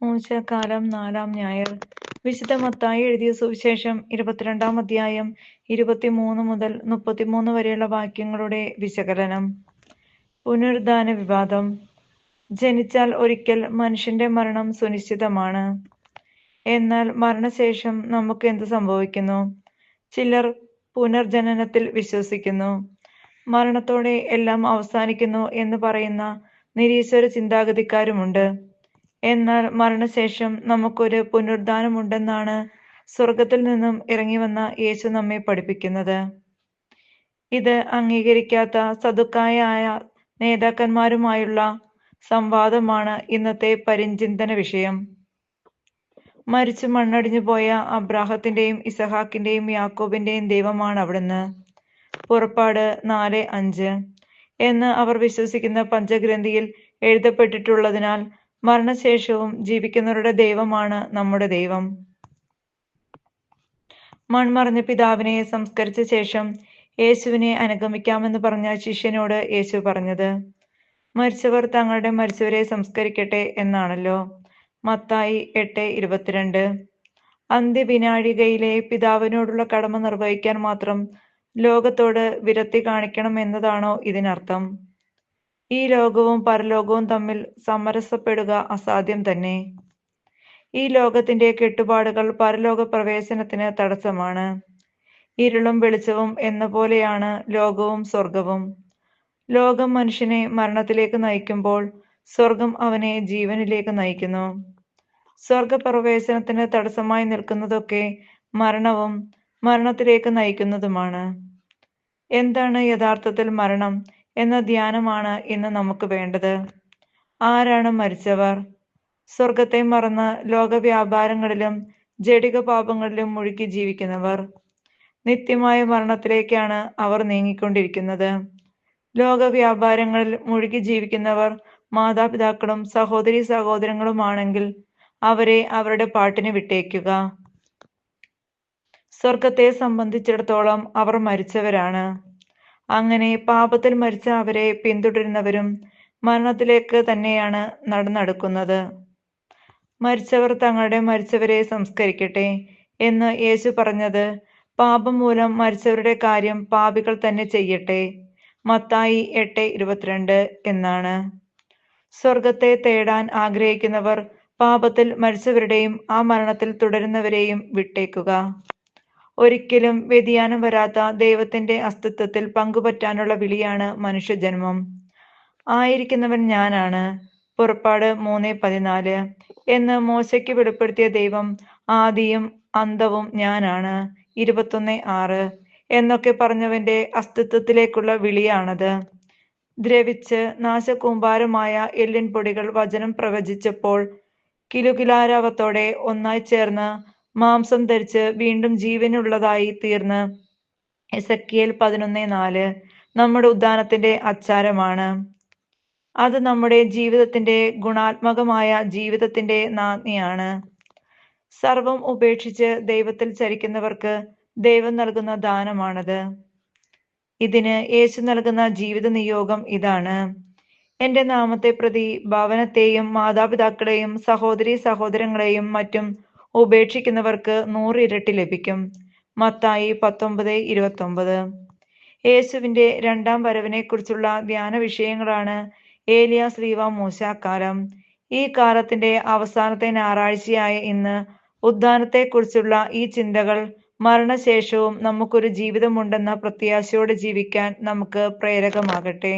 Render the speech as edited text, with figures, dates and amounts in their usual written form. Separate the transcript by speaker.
Speaker 1: മൂശക്കാലം 4-ാം ഞായർ. വിശുദ്ധ മത്തായി എഴുതിയ സുവിശേഷം 22-ാം അധ്യായം 23 മുതൽ 33 വരെയുള്ള വാക്യങ്ങളുടെ വിശകലനം. പുനരുദ്ധാന വിവാദം. ജനിച്ചാൽ ഒരിക്കൽ മനുഷ്യന്റെ മരണം സുനിശ്ചിതമാണ്. എന്നാൽ മരണശേഷം നമുക്ക് എന്ത് സംഭവിക്കുന്നു? ചിലർ പുനർജനനത്തിൽ വിശ്വസിക്കുന്നു. മരണത്തോടെ എല്ലാം അവസാനിക്കുന്നു എന്ന് പറയുന്ന നിരീശ്വര ചിന്താഗതിക്കാരുമുണ്ട്. എന്നാൽ മരണശേഷം നമുക്കൊരു പുനരുദ്ധാനമുണ്ടെന്നാണ് സ്വർഗത്തിൽ നിന്നും ഇറങ്ങിവന്ന യേശു നമ്മെ പഠിപ്പിക്കുന്നത്. ഇത് അംഗീകരിക്കാത്ത സദുക്കായ നേതാക്കന്മാരുമായുള്ള സംവാദമാണ് ഇന്നത്തെ പരിചിന്തന വിഷയം. മരിച്ചു മണ്ണടിഞ്ഞു പോയ അബ്രാഹത്തിന്റെയും ഇസഹാക്കിന്റെയും യാക്കോബിന്റെയും ദൈവമാണ് അവിടുന്ന്. പുറപ്പാട് 4:5 എന്ന് അവർ വിശ്വസിക്കുന്ന പഞ്ചഗ്രന്ഥിയിൽ എഴുതപ്പെട്ടിട്ടുള്ളതിനാൽ മരണശേഷവും ജീവിക്കുന്നവരുടെ ദൈവമാണ് നമ്മുടെ ദൈവം. മൺമറഞ്ഞ പിതാവിനെ സംസ്കരിച്ച ശേഷം യേശുവിനെ അനുഗമിക്കാമെന്ന് പറഞ്ഞ ശിഷ്യനോട് യേശു പറഞ്ഞത് മരിച്ചവർ തങ്ങളുടെ മരിച്ചവരെ സംസ്കരിക്കട്ടെ എന്നാണല്ലോ. മത്തായി 8:22. അന്ത്യവിനാഴികയിലെ പിതാവിനോടുള്ള കടമ നിർവഹിക്കാൻ മാത്രം ലോകത്തോട് വിരക്തി കാണിക്കണം എന്നതാണോ ഇതിനർത്ഥം? ഈ ലോകവും പരലോകവും തമ്മിൽ സമരസപ്പെടുക അസാധ്യം തന്നെ. ഈ ലോകത്തിന്റെ കെട്ടുപാടുകൾ പരലോക പ്രവേശനത്തിന് തടസ്സമാണ്. ഇരുളും വെളിച്ചവും എന്ന പോലെയാണ് ലോകവും സ്വർഗവും. ലോകം മനുഷ്യനെ മരണത്തിലേക്ക് നയിക്കുമ്പോൾ സ്വർഗം അവനെ ജീവനിലേക്ക് നയിക്കുന്നു. സ്വർഗപ്രവേശനത്തിന് തടസ്സമായി നിൽക്കുന്നതൊക്കെ മരണവും മരണത്തിലേക്ക് നയിക്കുന്നതുമാണ്. എന്താണ് യഥാർത്ഥത്തിൽ മരണം എന്ന ധ്യാനമാണ് ഇന്ന് നമുക്ക് വേണ്ടത്. ആരാണ് മരിച്ചവർ? സ്വർഗത്തെ മറന്ന് ലോകവ്യാപാരങ്ങളിലും ജഡിക പാപങ്ങളിലും മുഴുകി ജീവിക്കുന്നവർ. നിത്യമായ മരണത്തിലേക്കാണ് അവർ നീങ്ങിക്കൊണ്ടിരിക്കുന്നത്. ലോകവ്യാപാരങ്ങളിൽ മുഴുകി ജീവിക്കുന്നവർ മാതാപിതാക്കളും സഹോദരീ സഹോദരങ്ങളുമാണെങ്കിൽ അവരെ അവരുടെ പാട്ടിന് വിട്ടേക്കുക. സ്വർഗത്തെ സംബന്ധിച്ചിടത്തോളം അവർ മരിച്ചവരാണ്. അങ്ങനെ പാപത്തിൽ മരിച്ച അവരെ പിന്തുടരുന്നവരും മരണത്തിലേക്ക് തന്നെയാണ് നടന്നെടുക്കുന്നത്. മരിച്ചവർ തങ്ങളുടെ മരിച്ചവരെ സംസ്കരിക്കട്ടെ എന്ന് യേശു പറഞ്ഞത് പാപം മൂലം മരിച്ചവരുടെ കാര്യം പാപികൾ തന്നെ ചെയ്യട്ടെ. മത്തായി 8:22 എന്നാണ്. സ്വർഗത്തെ തേടാൻ ആഗ്രഹിക്കുന്നവർ പാപത്തിൽ മരിച്ചവരുടെയും ആ മരണത്തിൽ തുടരുന്നവരെയും വിട്ടേക്കുക. ഒരിക്കലും വ്യതിയാനം വരാത്ത ദൈവത്തിന്റെ അസ്തിത്വത്തിൽ പങ്കുപറ്റാനുള്ള വിളിയാണ് മനുഷ്യജന്മം. ആയിരിക്കുന്നവൻ ഞാനാണ്. പുറപ്പാട് 3:14 എന്ന് മോശയ്ക്ക് വെളിപ്പെടുത്തിയ ദൈവം ആദിയും അന്തവും ഞാനാണ്. 21:6 എന്നൊക്കെ പറഞ്ഞവന്റെ അസ്തിത്വത്തിലേക്കുള്ള വിളിയാണത്. ദ്രവിച്ച് നാശകൂമ്പാരമായ എല്ലിൻ പൊടികൾ വചനം പ്രവചിച്ചപ്പോൾ കിലുകിലാരവത്തോടെ ഒന്നായി ചേർന്ന് മാംസം ധരിച്ച് വീണ്ടും ജീവനുള്ളതായി തീർന്ന് എസെക്കിയേൽ 11:4 നമ്മുടെ ഉദ്ധാനത്തിന്റെ അച്ചാരമാണ്. അത് നമ്മുടെ ജീവിതത്തിന്റെ ഗുണാത്മകമായ ജീവിതത്തിന്റെ നാന്ദിയാണ്. സർവം ഉപേക്ഷിച്ച് ദൈവത്തിൽ ചരിക്കുന്നവർക്ക് ദൈവം നൽകുന്ന ദാനമാണത്. ഇതിന് യേശു നൽകുന്ന ജീവിത നിയോഗം ഇതാണ്: എന്റെ നാമത്തെ പ്രതി ഭവനത്തെയും മാതാപിതാക്കളെയും സഹോദരീ സഹോദരങ്ങളെയും മറ്റും ഉപേക്ഷിക്കുന്നവർക്ക് 100 ഇരട്ടി ലഭിക്കും. മത്തായി 19:29. യേശുവിന്റെ രണ്ടാം വരവിനെ കുറിച്ചുള്ള ധ്യാന വിഷയങ്ങളാണ് ഏലിയ, ശ്ലീവ, മൂശാക്കാലം. ഈ കാലത്തിന്റെ അവസാനത്തെ ഞായറാഴ്ചയായ ഇന്ന് ഉദ്ധാനത്തെക്കുറിച്ചുള്ള ഈ ചിന്തകൾ മരണശേഷവും നമുക്കൊരു ജീവിതമുണ്ടെന്ന പ്രത്യാശയോടെ ജീവിക്കാൻ നമുക്ക് പ്രേരകമാകട്ടെ.